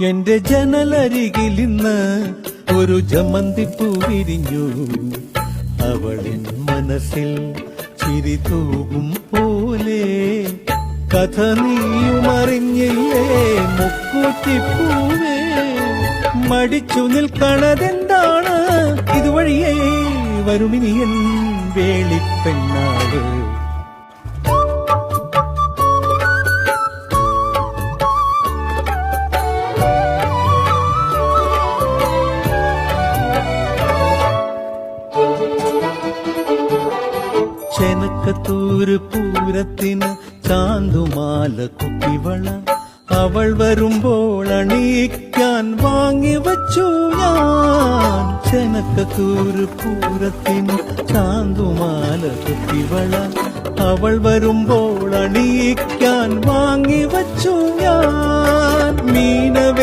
എന്റെ ജനലരികിലിന്ന് ഒരു ജമന്തിപ്പൂ വിരിഞ്ഞു. അവളിൻ മനസ്സിൽ ചിരി തൂകും പോലെ കഥ നീയുമറിഞ്ഞില്ലേ മുക്കൂറ്റിപ്പൂവേ. മടിച്ചു നിൽക്കണതെന്താണ്? ഇതുവഴിയേ വരുമിനിയൻ വേളിപ്പെണ്ണാട്. ചെനക്കത്തൂര് പൂരത്തിന് ചാന്തുമാല കുപ്പിവള അവൾ വരുമ്പോൾ അണിയിക്കാൻ വാങ്ങിവച്ചു ഞാൻ. ചെനക്കത്തൂര് പൂരത്തിന് ചാന്തുമാല കുപ്പിവള അവൾ വരുമ്പോൾ അണിയിക്കാൻ വാങ്ങിവച്ചു ഞാൻ. മീനവേ